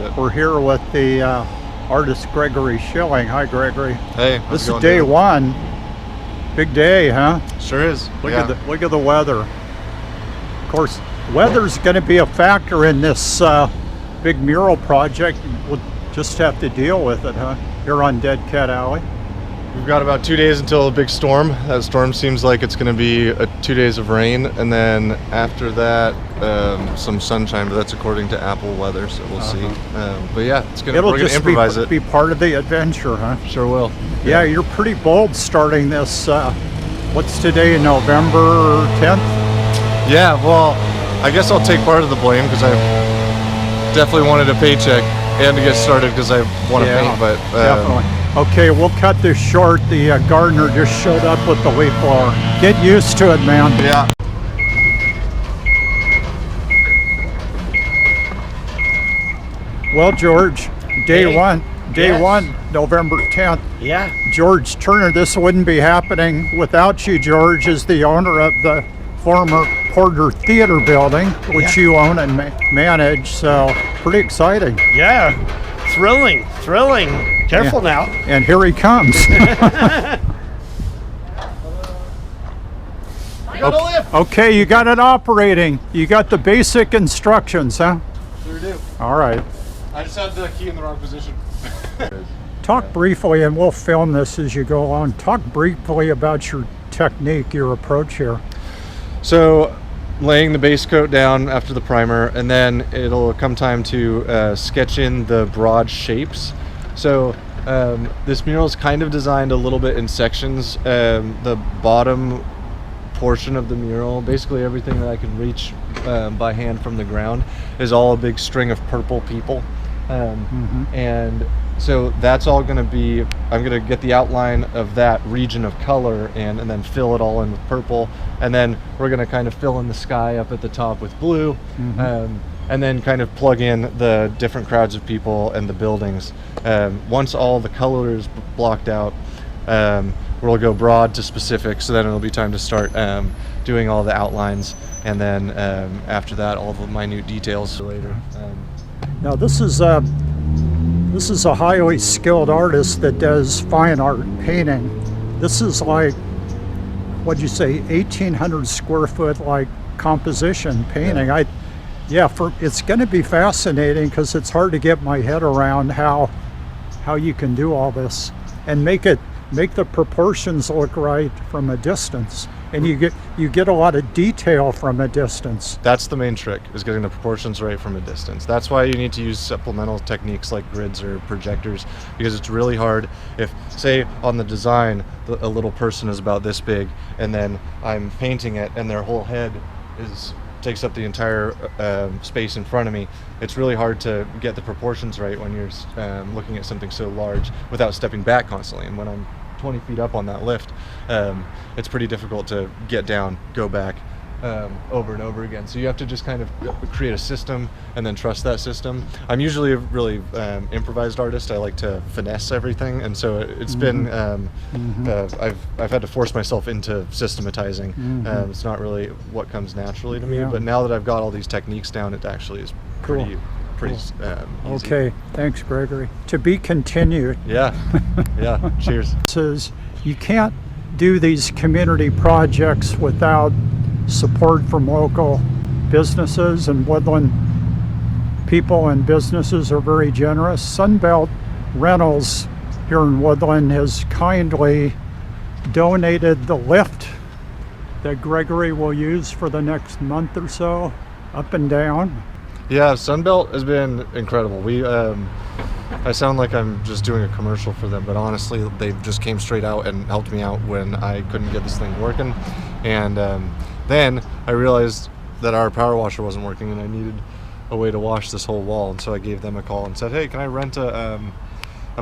it. We're here with the artist Gregory Shilling. Hi, Gregory. Hey, this is day one. Big day, huh? Sure is. Look at the weather. Of course, weather's going to be a factor in this big mural project. We'll just have to deal with it, huh? Here on Dead Cat Alley. We've got about 2 days until a big storm. That storm seems like it's going to be 2 days of rain, and then after that, some sunshine. But that's according to Apple weather, so we'll see. But yeah, we're going to improvise it. Be part of the adventure, huh? Sure will. Yeah, you're pretty bold starting this. What's today, November 10th? Yeah, well, I guess I'll take part of the blame because I definitely wanted a paycheck and to get started because I want to paint. But definitely. Okay, we'll cut this short. The gardener just showed up with the leaf blower. Get used to it, man. Yeah. Well, George, day one, November 10th. Yeah. George Turner, this wouldn't be happening without you. George is the owner of the former Porter Theater building, which you own and manage, so pretty exciting. Yeah, thrilling. Careful now. And here he comes. Okay, you got it operating. You got the basic instructions, huh? Sure do. All right. I just had the key in the wrong position. Talk briefly, and we'll film this as you go along. Talk briefly about your technique, your approach here. So, laying the base coat down after the primer, and then it'll come time to sketch in the broad shapes. So this mural is kind of designed a little bit in sections. The bottom portion of the mural, basically everything that I can reach by hand from the ground, is all a big string of purple people. And so that's all going to be, I'm going to get the outline of that region of color and then fill it all in with purple, and then we're going to kind of fill in the sky up at the top with blue, and then kind of plug in the different crowds of people and the buildings. Once all the color is blocked out, we'll go broad to specific, so then it'll be time to start doing all the outlines, and then after that all the minute details later. Now this is a highly skilled artist that does fine art painting. This is like, what'd you say, 1,800 square foot like composition painting. It's going to be fascinating because it's hard to get my head around how you can do all this and make the proportions look right from a distance. And you get a lot of detail from a distance. That's the main trick, is getting the proportions right from a distance. That's why you need to use supplemental techniques like grids or projectors, because it's really hard if, say, on the design, a little person is about this big, and then I'm painting it and their whole head takes up the entire space in front of me. It's really hard to get the proportions right when you're looking at something so large without stepping back constantly. And when I'm 20 feet up on that lift, it's pretty difficult to get down, go back over and over again. So you have to just kind of create a system and then trust that system. I'm usually a really improvised artist. I like to finesse everything, and so it's been I've had to force myself into systematizing. It's not really what comes naturally to me, but now that I've got all these techniques down, it actually is pretty easy. Okay, thanks, Gregory. To be continued. Yeah. Cheers. Says you can't do these community projects without support from local businesses, and Woodland people and businesses are very generous. Sunbelt Rentals here in Woodland has kindly donated the lift that Gregory will use for the next month or so, up and down. Yeah, Sunbelt has been incredible. I sound like I'm just doing a commercial for them, but honestly, they just came straight out and helped me out when I couldn't get this thing working. And then I realized that our power washer wasn't working and I needed a way to wash this whole wall. And so I gave them a call and said, hey, can I rent a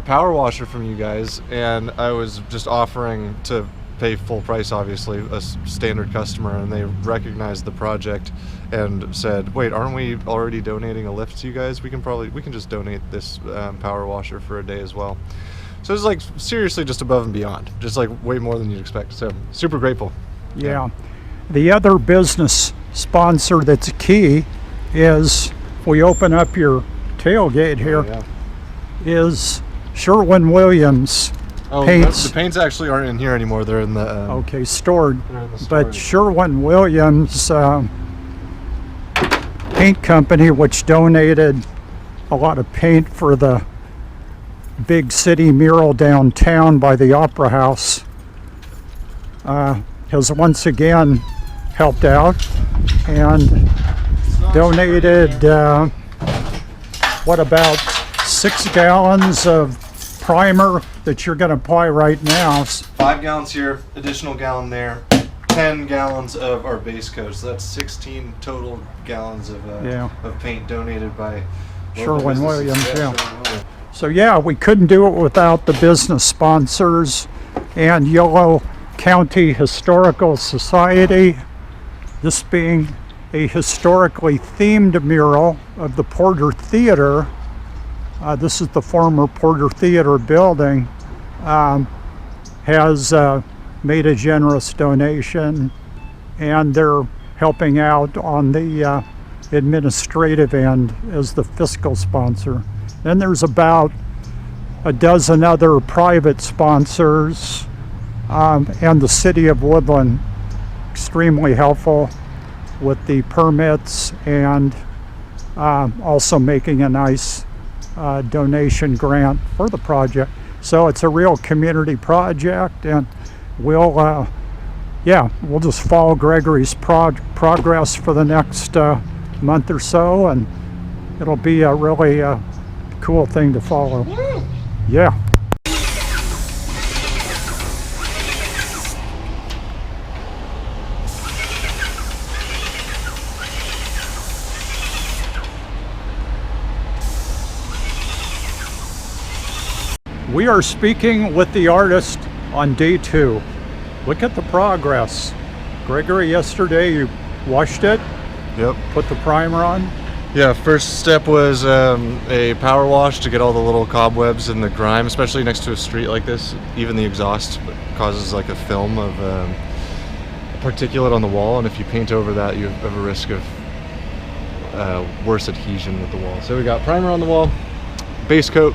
power washer from you guys? And I was just offering to pay full price, obviously, a standard customer, and they recognized the project and said, wait, aren't we already donating a lift to you guys? We can just donate this power washer for a day as well. So it's like seriously just above and beyond, just like way more than you'd expect. So super grateful. Yeah. The other business sponsor that's key is, if we open up your tailgate here, Yeah. is Sherwin-Williams Oh, paints. the paints actually aren't in here anymore. They're in the. Okay, stored. They're in the But storage. Sherwin-Williams paint company, which donated a lot of paint for the big city mural downtown by the Opera House, has once again helped out and donated what, about 6 gallons of primer that you're going to apply right now. 5 gallons here, additional gallon there, 10 gallons of our base coat. So that's 16 total gallons of of paint donated by local Sherwin-Williams, businesses. yeah. Sherwin-Williams. So yeah, we couldn't do it without the business sponsors and Yolo County Historical Society. This being a historically themed mural of the Porter Theater. This is the former Porter Theater building. Has made a generous donation, and they're helping out on the administrative end as the fiscal sponsor. Then there's about a dozen other private sponsors, and the City of Woodland, extremely helpful with the permits, and also making a nice donation grant for the project. So it's a real community project, and we'll just follow Gregory's progress for the next month or so, and it'll be a really cool thing to follow. Yeah. We are speaking with the artist on day 2. Look at the progress. Gregory, yesterday you washed it, Yep. put the primer on. Yeah, first step was a power wash to get all the little cobwebs and the grime, especially next to a street like this. Even the exhaust causes like a film of particulate on the wall, and if you paint over that, you have a risk of worse adhesion with the wall. So we got primer on the wall, base coat.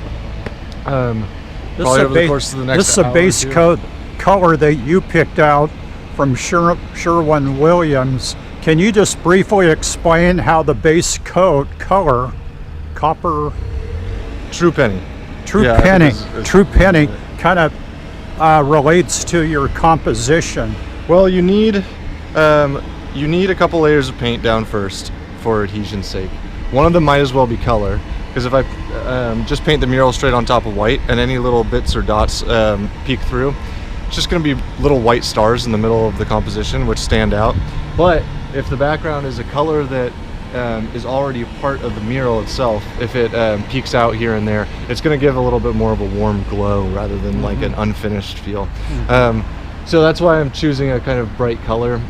Probably over the course of the next This is a hour or base two. coat color that you picked out from Sherwin-Williams. Can you just briefly explain how the base coat color, copper, True penny. true Yeah, I think penny, it's- kind of relates to your composition? Well, you need a couple layers of paint down first for adhesion's sake. One of them might as well be color, because if I just paint the mural straight on top of white and any little bits or dots peek through, it's just going to be little white stars in the middle of the composition which stand out. But if the background is a color that is already part of the mural itself, if it peeks out here and there, it's going to give a little bit more of a warm glow rather than like an unfinished feel. So that's why I'm choosing a kind of bright color.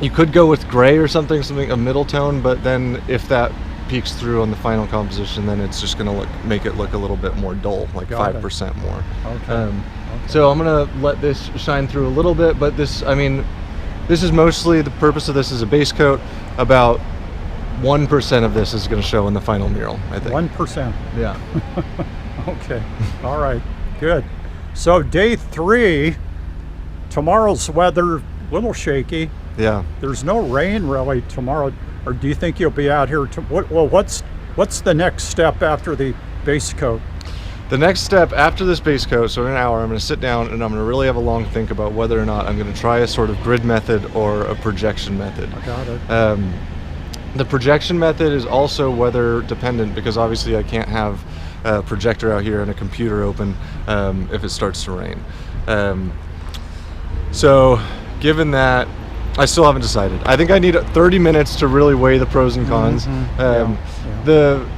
You could go with gray or something a middle tone, but then if that peeks through on the final composition, then it's just going to make it look a little bit more dull, like Got it. 5% more. Okay. So I'm going to let this shine through a little bit, but this is mostly, the purpose of this is a base coat. About 1% of this is going to show in the final mural, I think. 1%. Yeah. Okay. All right. Good. So day 3, tomorrow's weather, a little shaky. Yeah. There's no rain really tomorrow. Or do you think you'll be out here? What's the next step after the base coat? The next step after this base coat, so in an hour, I'm going to sit down and I'm going to really have a long think about whether or not I'm going to try a sort of grid method or a projection method. I got it. The projection method is also weather dependent, because obviously I can't have a projector out here and a computer open if it starts to rain. So given that, I still haven't decided. I think I need 30 minutes to really weigh the pros and cons.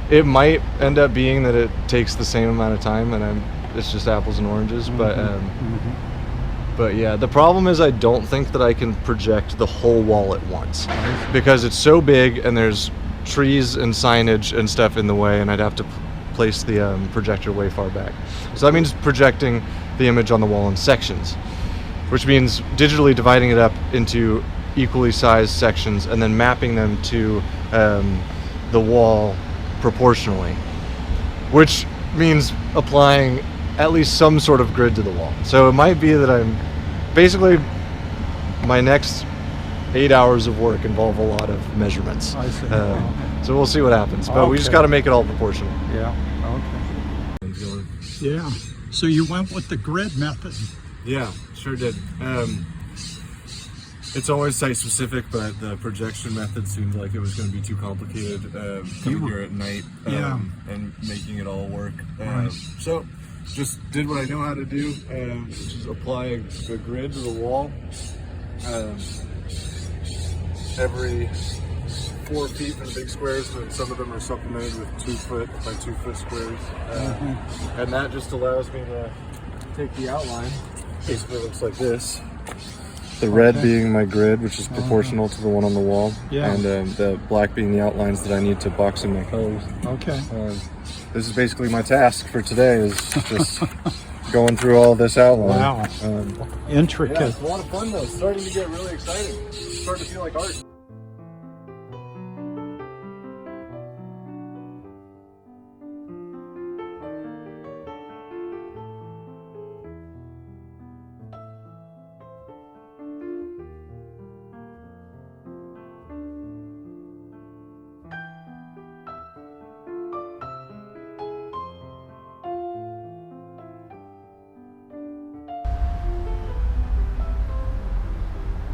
It might end up being that it takes the same amount of time, and it's just apples and oranges. But yeah, the problem is I don't think that I can project the whole wall at once, because it's so big and there's trees and signage and stuff in the way, and I'd have to place the projector way far back. So that means projecting the image on the wall in sections, which means digitally dividing it up into equally sized sections and then mapping them to the wall proportionally. which means applying at least some sort of grid to the wall. So it might be that I'm basically, my next 8 hours of work involve a lot of measurements. I see. So we'll see what happens, but we just got to make it all proportional. Yeah. Okay. Yeah. So you went with the grid method. Yeah, sure did. It's always site specific, but the projection method seemed like it was going to be too complicated coming here at night and making it all work. Right. So just did what I know how to do, which is apply a grid to the wall. Every 4 feet for the big squares, but some of them are supplemented with 2 foot by 2 foot squares. And that just allows me to take the outline. Basically looks like this. The red being my grid, which is proportional to the one on the wall. Yeah. And the black being the outlines that I need to box in my colors. Okay. This is basically my task for today, is just going through all this outline. Wow. Intricate. Yeah, it's a lot of fun though. It's starting to get really exciting. It's starting to feel like art.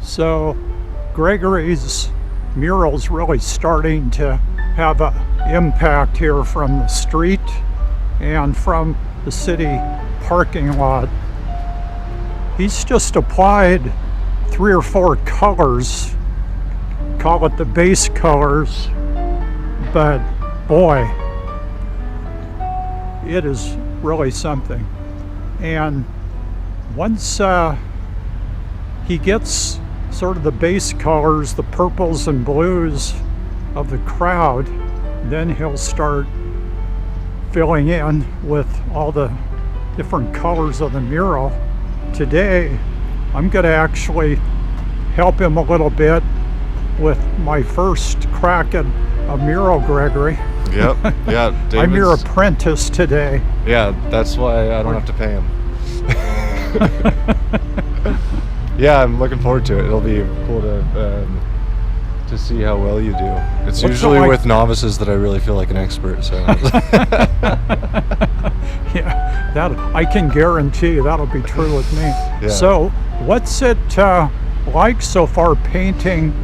So Gregory's mural's really starting to have an impact here from the street and from the city parking lot. He's just applied 3 or 4 colors, call it the base colors, but boy, it is really something. And once he gets sort of the base colors, the purples and blues of the crowd, then he'll start filling in with all the different colors of the mural. Today, I'm going to actually help him a little bit with my first crack at a mural, Gregory. Yep, yeah. I'm your apprentice today. Yeah, that's why I don't have to pay him. Yeah, I'm looking forward to it. It'll be cool to see how well you do. It's usually with novices that I really feel like an expert. So yeah, that I can guarantee that'll be true with me. Yeah. So, what's it like so far painting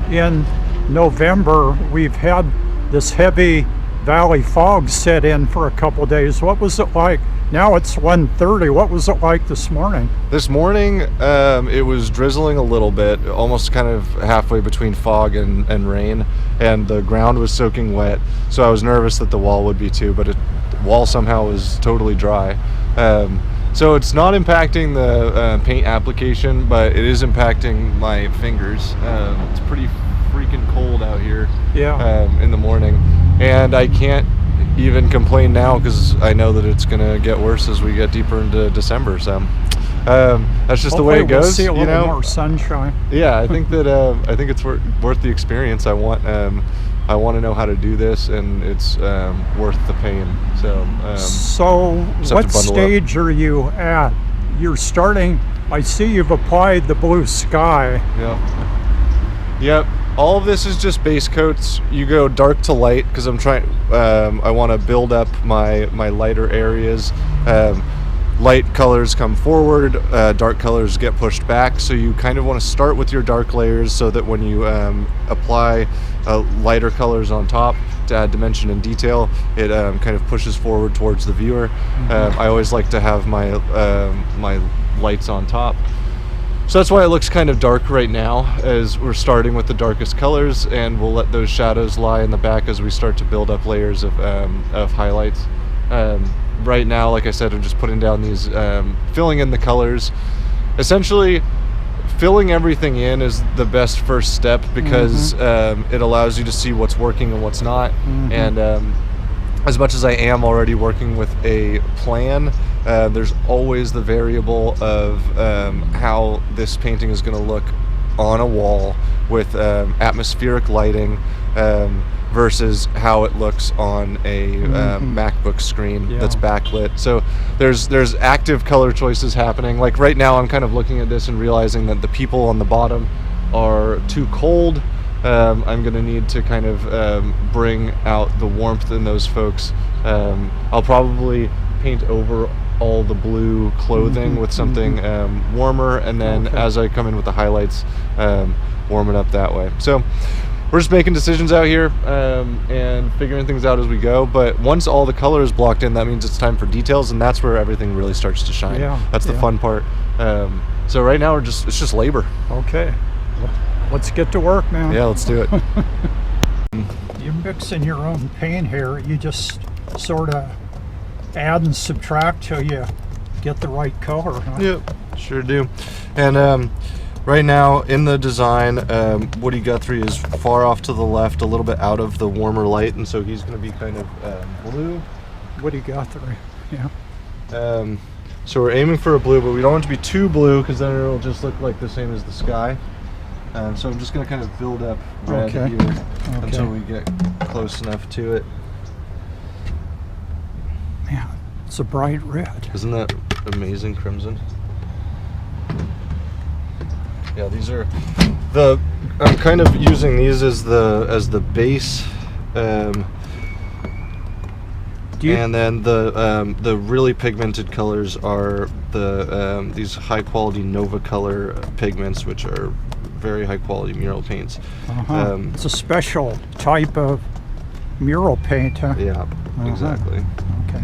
in November? We've had this heavy valley fog set in for a couple days. What was it like? Now it's 1:30. What was it like this morning? This morning, it was drizzling a little bit, almost kind of halfway between fog and rain, and the ground was soaking wet, so I was nervous that the wall would be too, but the wall somehow was totally dry. So it's not impacting the paint application, but it is impacting my fingers. It's pretty freaking cold out here in the morning, and I can't even complain now because I know that it's gonna get worse as we get deeper into December. So that's just the way it goes. We'll see a little more sunshine. Yeah, I think that I think it's worth the experience. I want to know how to do this, and it's worth the pain. So what stage are you at? You're starting. I see you've applied the blue sky. Yep. All of this is just base coats. You go dark to light because I'm trying. I want to build up my lighter areas. Light colors come forward, dark colors get pushed back. So you kind of want to start with your dark layers so that when you apply lighter colors on top to add dimension and detail, it kind of pushes forward towards the viewer. I always like to have my my lights on top. So that's why it looks kind of dark right now, as we're starting with the darkest colors, and we'll let those shadows lie in the back as we start to build up layers of highlights. Right now, like I said, I'm just putting down these, filling in the colors. Essentially, filling everything in is the best first step because it allows you to see what's working and what's not. And as much as I am already working with a plan, there's always the variable of how this painting is going to look on a wall with atmospheric lighting versus how it looks on a MacBook screen that's backlit. So there's active color choices happening. Like right now I'm kind of looking at this and realizing that the people on the bottom are too cold. I'm going to need to kind of bring out the warmth in those folks. I'll probably paint over all the blue clothing with something warmer, and then as I come in with the highlights, warm it up that way. So we're just making decisions out here and figuring things out as we go. But once all the color is blocked in, that means it's time for details, and that's where everything really starts to shine. That's the fun part. So right now it's just labor. Okay. Let's get to work, man. Yeah, let's do it. You're mixing your own paint here. You just sort of add and subtract till you get the right color, huh? Yep, sure do. And right now in the design, Woody Guthrie is far off to the left, a little bit out of the warmer light, and so he's going to be kind of blue. Woody Guthrie, yeah. So we're aiming for a blue, but we don't want it to be too blue because then it'll just look like the same as the sky. So I'm just going to kind of build up red here until we get close enough to it. Man, it's a bright red. Isn't that amazing crimson? Yeah, these are I'm kind of using these as the base, and then the really pigmented colors are these high quality Nova Color pigments, which are very high quality mural paints. It's a special type of mural paint, huh? Yeah, exactly. Okay.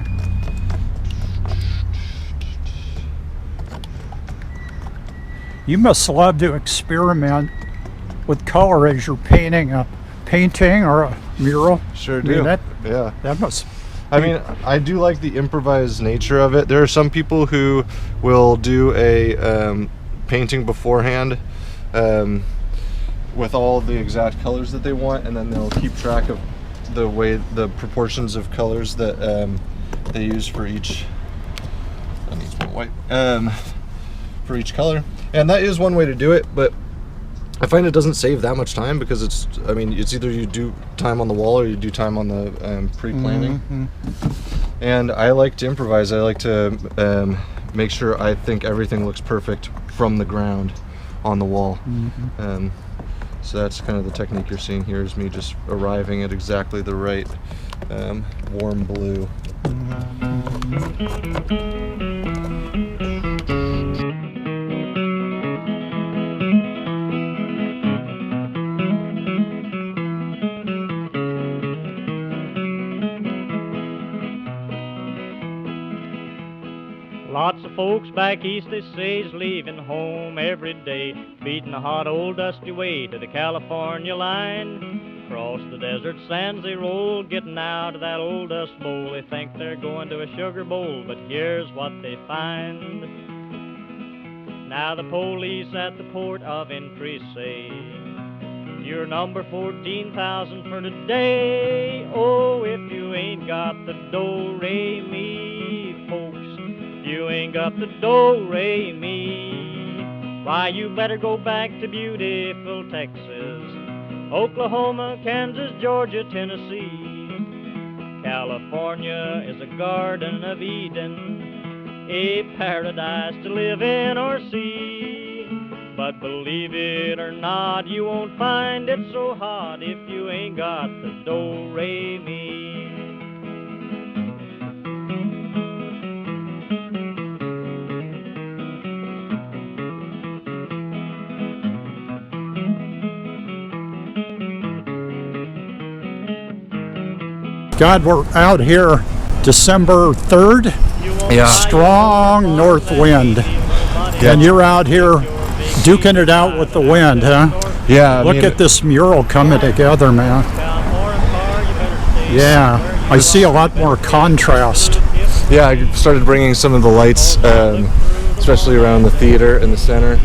You must love to experiment with color as you're painting a painting or a mural. Sure do. Yeah. That must. I mean, I do like the improvised nature of it. There are some people who will do a painting beforehand with all the exact colors that they want, and then they'll keep track of the proportions of colors that they use for each. That needs more white. For each color, and that is one way to do it, but I find it doesn't save that much time because it's either you do time on the wall or you do time on the pre-planning. And I like to improvise. I like to make sure I think everything looks perfect from the ground on the wall. So that's kind of the technique you're seeing here, is me just arriving at exactly the right warm blue. Lots of folks back east, they say, is leaving home every day, beating a hot old dusty way to the California line. Across the desert sands they roll, getting out of that old dust bowl. They think they're going to a sugar bowl, but here's what they find. Now the police at the port of entry say, you're number 14,000 for today. Oh, if you ain't got the do-re-mi, folks, you ain't got the do-re-mi, why, you better go back to beautiful Texas, Oklahoma, Kansas, Georgia, Tennessee. California is a garden of Eden, a paradise to live in or see. But believe it or not, you won't find it so hot if you ain't got the do-re-mi. God, we're out here December 3rd. Strong north wind. And you're out here duking it out with the wind, huh? Yeah. Look at this mural coming together, man. Yeah, I see a lot more contrast. Yeah, I started bringing some of the lights, especially around the theater in the center.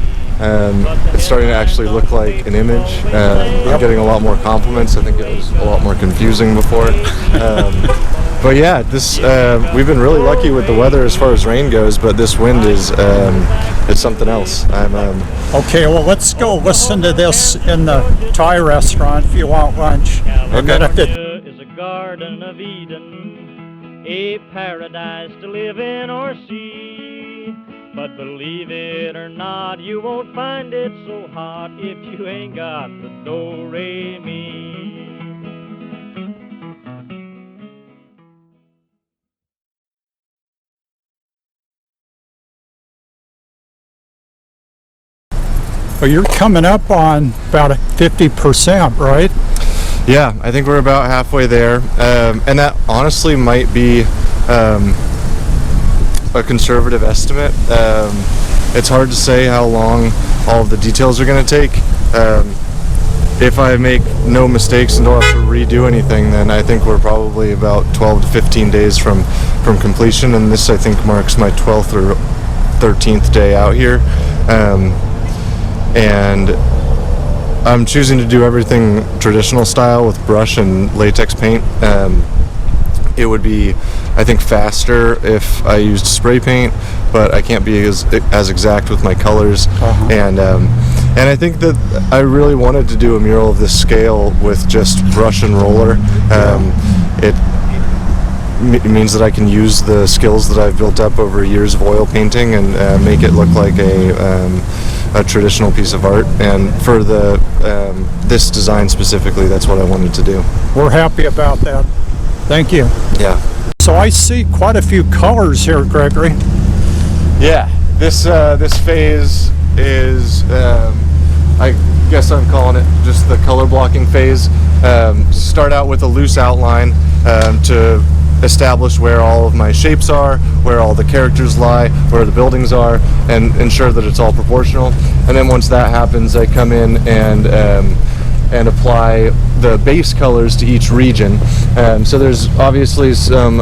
It's starting to actually look like an image. I'm getting a lot more compliments. I think it was a lot more confusing before. But yeah, this we've been really lucky with the weather as far as rain goes, but this wind is it's something else. Okay, well, let's go listen to this in the Thai restaurant if you want lunch. And then if it California is a garden of Eden, a paradise to live in or see. But believe it or not, you won't find it so hot if you ain't got the do-re-mi. Well, you're coming up on about 50%, right? Yeah, I think we're about halfway there, and that honestly might be a conservative estimate. It's hard to say how long all of the details are going to take. If I make no mistakes and don't have to redo anything, then I think we're probably about 12 to 15 days from completion, and this I think marks my 12th or 13th day out here. And I'm choosing to do everything traditional style with brush and latex paint. It would be, I think, faster if I used spray paint, but I can't be as exact with my colors. And I think that I really wanted to do a mural of this scale with just brush and roller. It means that I can use the skills that I've built up over years of oil painting and make it look like a traditional piece of art. And for the this design specifically, that's what I wanted to do. We're happy about that. Thank you. Yeah. So I see quite a few colors here, Gregory. Yeah. This phase is I guess I'm calling it just the color blocking phase. Start out with a loose outline to establish where all of my shapes are, where all the characters lie, where the buildings are, and ensure that it's all proportional. And then once that happens, I come in and apply the base colors to each region. So there's obviously some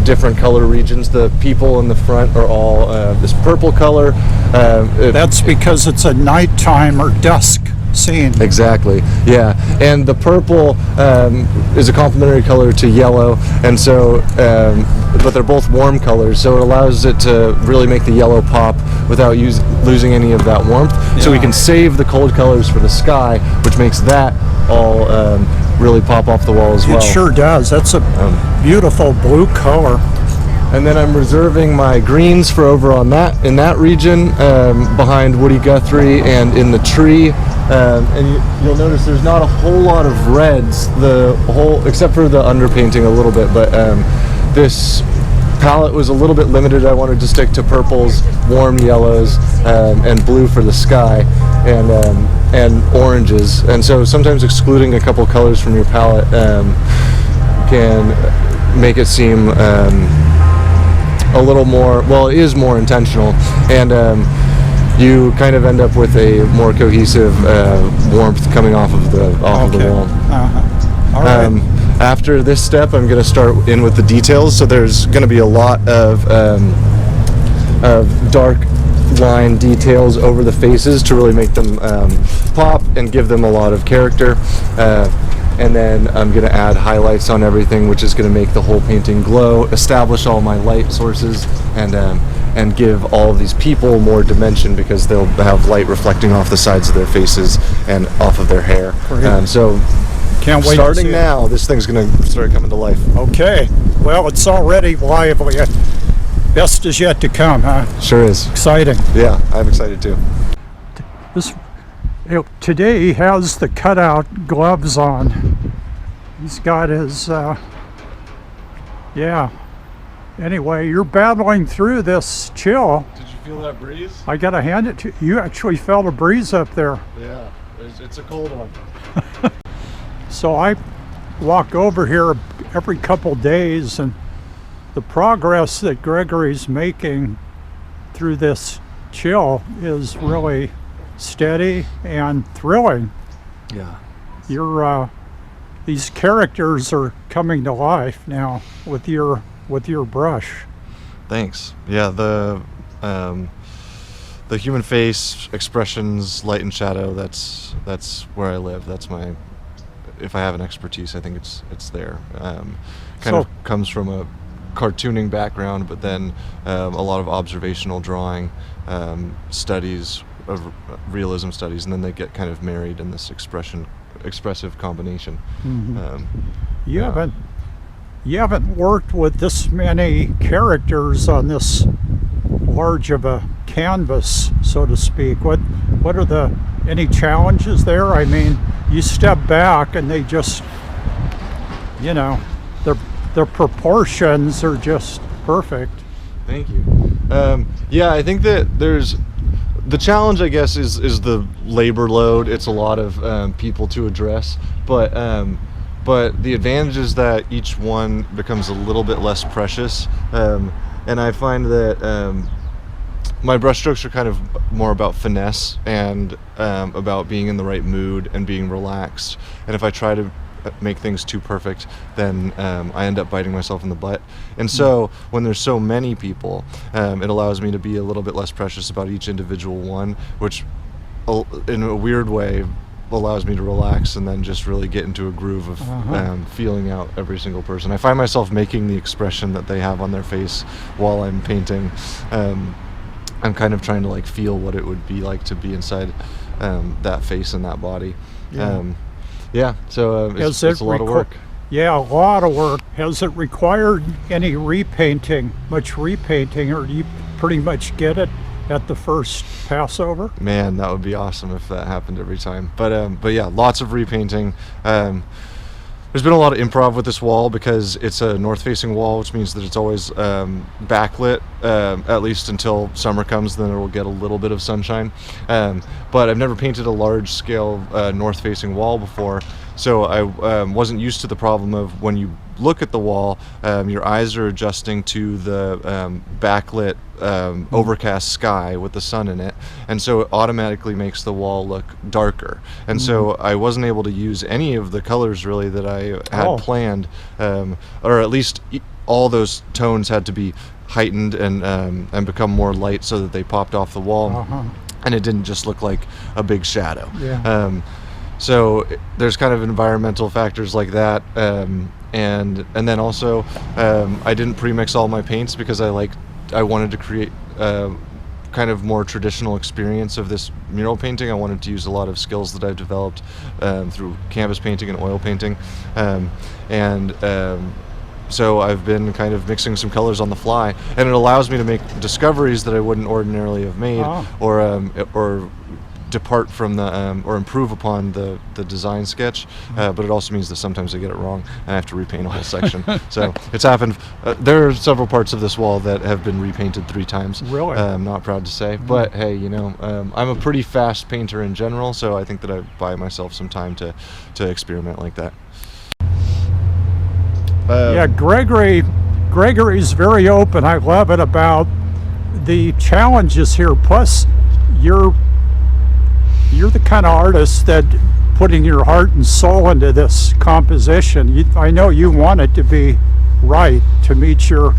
different color regions. The people in the front are all this purple color. That's because it's a nighttime or dusk scene. Exactly, yeah. And the purple is a complementary color to yellow, and so but they're both warm colors, so it allows it to really make the yellow pop without losing any of that warmth. So we can save the cold colors for the sky, which makes that all really pop off the wall as well. It sure does. That's a beautiful blue color. And then I'm reserving my greens for over on in that region, behind Woody Guthrie and in the tree. And you'll notice there's not a whole lot of reds, except for the underpainting a little bit, but this palette was a little bit limited. I wanted to stick to purples, warm yellows, and blue for the sky, and oranges. And so sometimes excluding a couple colors from your palette can make it seem a little more, well, it is more intentional, and you kind of end up with a more cohesive warmth coming off of the wall. All right. After this step, I'm going to start in with the details. So there's going to be a lot of dark line details over the faces to really make them pop and give them a lot of character. And then I'm going to add highlights on everything, which is going to make the whole painting glow, establish all my light sources, and give all of these people more dimension because they'll have light reflecting off the sides of their faces and off of their hair. So can't wait. Starting now, this thing's going to start coming to life. Okay. Well, it's already lively. Best is yet to come, huh? Sure is. Exciting. Yeah, I'm excited too. Today he has the cutout gloves on. He's got his, Anyway, you're battling through this chill. Did you feel that breeze? I gotta hand it to you. You actually felt a breeze up there. Yeah, it's a cold one. So I walk over here every couple days, and the progress that Gregory's making through this chill is really steady and thrilling. Yeah. These characters are coming to life now with your brush. Thanks. Yeah, the human face, expressions, light and shadow, that's where I live. if I have an expertise, I think it's there. Kind So- of comes from a cartooning background, but then a lot of observational drawing studies, of realism studies, and then they get kind of married in this expressive combination. You haven't worked with this many characters on this large of a canvas, so to speak. What are any challenges there? I mean, you step back and they just, their proportions are just perfect. Thank you. Yeah, I think that there's the challenge, I guess, is the labor load. It's a lot of people to address, but the advantage is that each one becomes a little bit less precious, and I find that my brushstrokes are kind of more about finesse and about being in the right mood and being relaxed. And if I try to make things too perfect, then I end up biting myself in the butt. And so when there's so many people, it allows me to be a little bit less precious about each individual one, which in a weird way allows me to relax and then just really get into a groove of feeling out every single person. I find myself making the expression that they have on their face while I'm painting. I'm kind of trying to like feel what it would be like to be inside that face and that body. So it's a lot of work. Yeah, a lot of work. Has it required any repainting, much repainting, or do you pretty much get it at the first pass over? Man, that would be awesome if that happened every time. But yeah, lots of repainting. There's been a lot of improv with this wall because it's a north-facing wall, which means that it's always backlit, at least until summer comes. Then it will get a little bit of sunshine. But I've never painted a large-scale north-facing wall before, so I wasn't used to the problem of when you look at the wall, your eyes are adjusting to the backlit overcast sky with the sun in it, and so it automatically makes the wall look darker. And so I wasn't able to use any of the colors really that I had planned, or at least all those tones had to be heightened and become more light so that they popped off the wall, and it didn't just look like a big shadow. So there's kind of environmental factors like that, and then also I didn't pre-mix all my paints because I wanted to create kind of more traditional experience of this mural painting. I wanted to use a lot of skills that I've developed through canvas painting and oil painting, so I've been kind of mixing some colors on the fly, and it allows me to make discoveries that I wouldn't ordinarily have made, or depart from the or improve upon the design sketch, but it also means that sometimes I get it wrong and I have to repaint a whole section. So it's happened. There are several parts of this wall that have been repainted 3 times. Really? I'm not proud to say, but hey, I'm a pretty fast painter in general, so I think that I buy myself some time to experiment like that. Gregory's very open. I love it about the challenges here. Plus, you're the kind of artist that putting your heart and soul into this composition. I know you want it to be right to meet your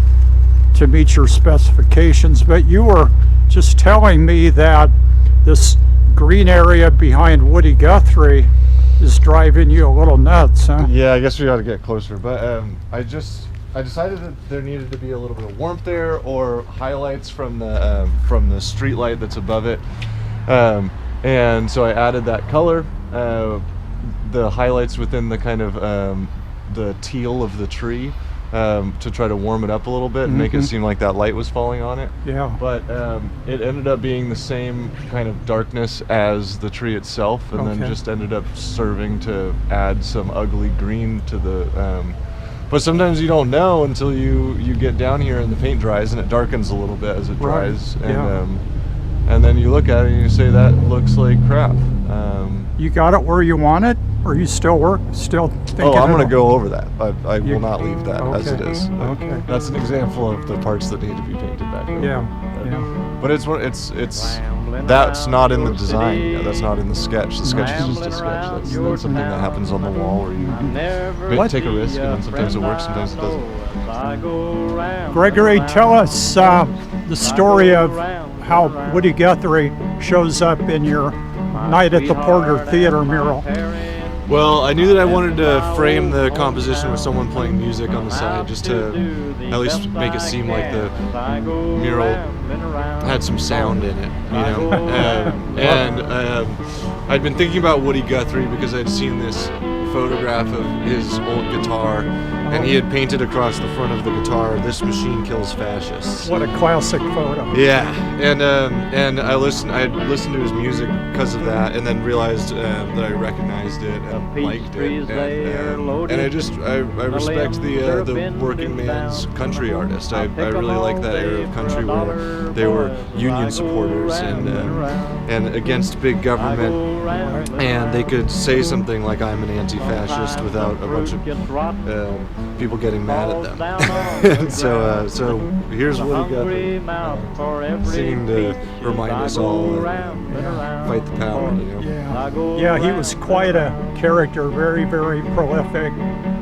specifications, but you were just telling me that this green area behind Woody Guthrie is driving you a little nuts, huh? Yeah, I guess we ought to get closer, but I decided that there needed to be a little bit of warmth there, or highlights from the street light that's above it. And so I added that color, the highlights within the kind of the teal of the tree, to try to warm it up a little bit and make it seem like that light was falling on it. Yeah. But it ended up being the same kind of darkness as the tree itself, and then just ended up serving to add some ugly green to the... but sometimes you don't know until you get down here and the paint dries, and it darkens a little bit as it dries. And then you look at it and you say, that looks like crap. You got it where you want it, or you still thinking? Oh, I'm going to go over that. I will not leave that as it is. Okay. That's an example of the parts that need to be painted back over. But that's not in the design. That's not in the sketch. The sketch is just a sketch. That's something that happens on the wall where you take a risk, and then sometimes it works, sometimes it doesn't. Gregory, tell us the story of how Woody Guthrie shows up in your Night at the Porter Theater mural. Well, I knew that I wanted to frame the composition with someone playing music on the side, just to at least make it seem like the mural had some sound in it, you know. I'd been thinking about Woody Guthrie because I'd seen this photograph of his old guitar, and he had painted across the front of the guitar, "This machine kills fascists." What a classic photo. Yeah, and I listened to his music because of that, and then realized that I recognized it and liked it, and I respect the working man's country artist. I really like that era of country where they were union supporters and against big government, and they could say something like "I'm an anti-fascist" without a bunch of people getting mad at them. And so here's Woody Guthrie singing to remind us all fight the power, you know. Yeah, he was quite a character, very, very prolific,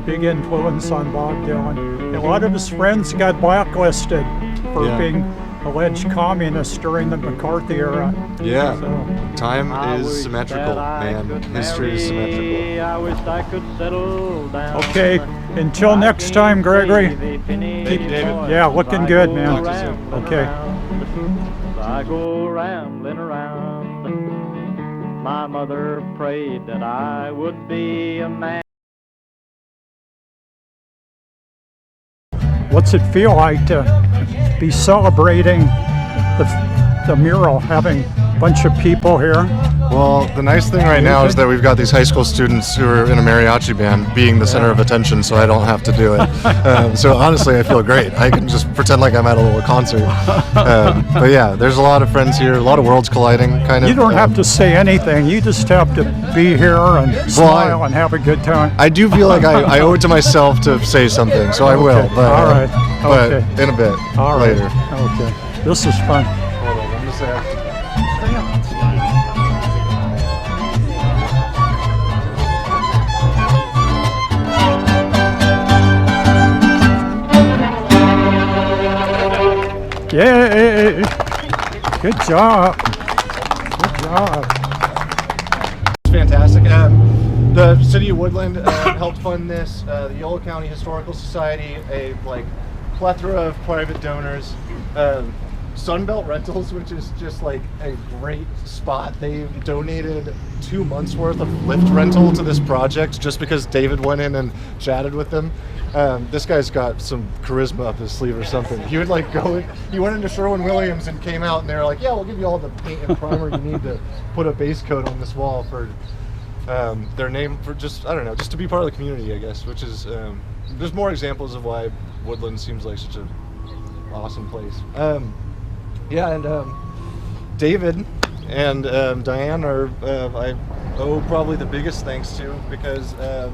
big influence on Bob Dylan. A lot of his friends got blacklisted for being alleged communists during the McCarthy era. Yeah, So, time is symmetrical, man. History is symmetrical. I wish I could settle down. okay, until next time, Gregory. Thank you, David. Yeah, looking good, man. Talk to you soon. Okay. I go rambling around. My mother prayed that I would be a man. What's it feel like to be celebrating the mural, having a bunch of people here? Well, the nice thing right now is that we've got these high school students who are in a mariachi band being the center of attention, so I don't have to do it. So honestly, I feel great. I can just pretend like I'm at a little concert. But yeah, there's a lot of friends here, a lot of worlds colliding, kind of. You don't have to say anything. You just have to be here and smile and have a good time. I do feel like I owe it to myself to say something, so I will. But, All right. But Okay. in a bit. All right. Later. Okay. This is fun. Hold on, I'm just saying. Yay! Good job. Good job. It's fantastic. The City of Woodland helped fund this. The Yolo County Historical Society, a plethora of private donors. Sunbelt Rentals, which is just like a great spot. They donated 2 months worth of lift rental to this project just because David went in and chatted with them. This guy's got some charisma up his sleeve or something. He would go in, he went into Sherwin-Williams and came out and they were like, yeah, we'll give you all the paint and primer you need to put a base coat on this wall for their name, for just, I don't know, just to be part of the community, I guess, which is, there's more examples of why Woodland seems like such an awesome place. David and Diane are, I owe probably the biggest thanks to, because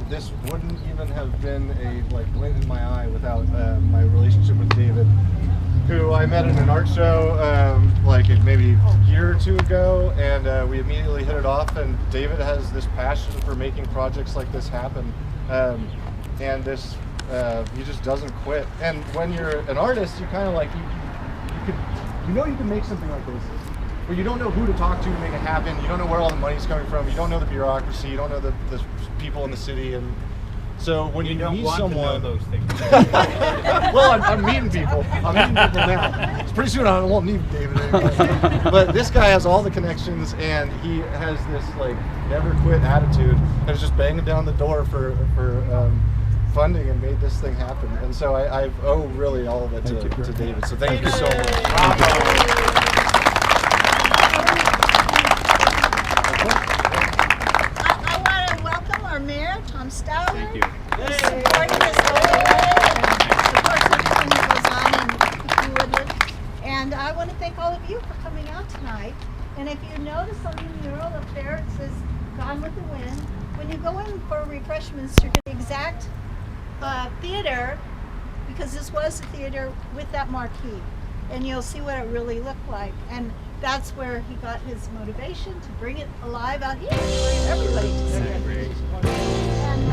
this wouldn't even have been a glint in my eye without my relationship with David, who I met at an art show maybe a year or two ago, and we immediately hit it off. And David has this passion for making projects like this happen, and this he just doesn't quit. And when you're an artist, you kind of you can make something like this, but you don't know who to talk to make it happen. You don't know where all the money's coming from. You don't know the bureaucracy. You don't know the people in the city. And so when you meet someone, those things. well, I'm meeting people. I'm meeting people now. So pretty soon I won't need David anymore. But this guy has all the connections, and he has this never quit attitude, and is just banging down the door for funding and made this thing happen. And so I owe really all of it to David. So thank you so much. I want to welcome our mayor, Tom Stowler. Thank you. For supporting this whole day and supports everything that goes on in Woodland. And I want to thank all of you for coming out tonight. And if you notice on the mural up there, it says "Gone with the Wind." When you go in for refreshments, you're going to exact theater, because this was a theater with that marquee, and you'll see what it really looked like. And that's where he got his motivation to bring it alive out here for everybody to see it. And,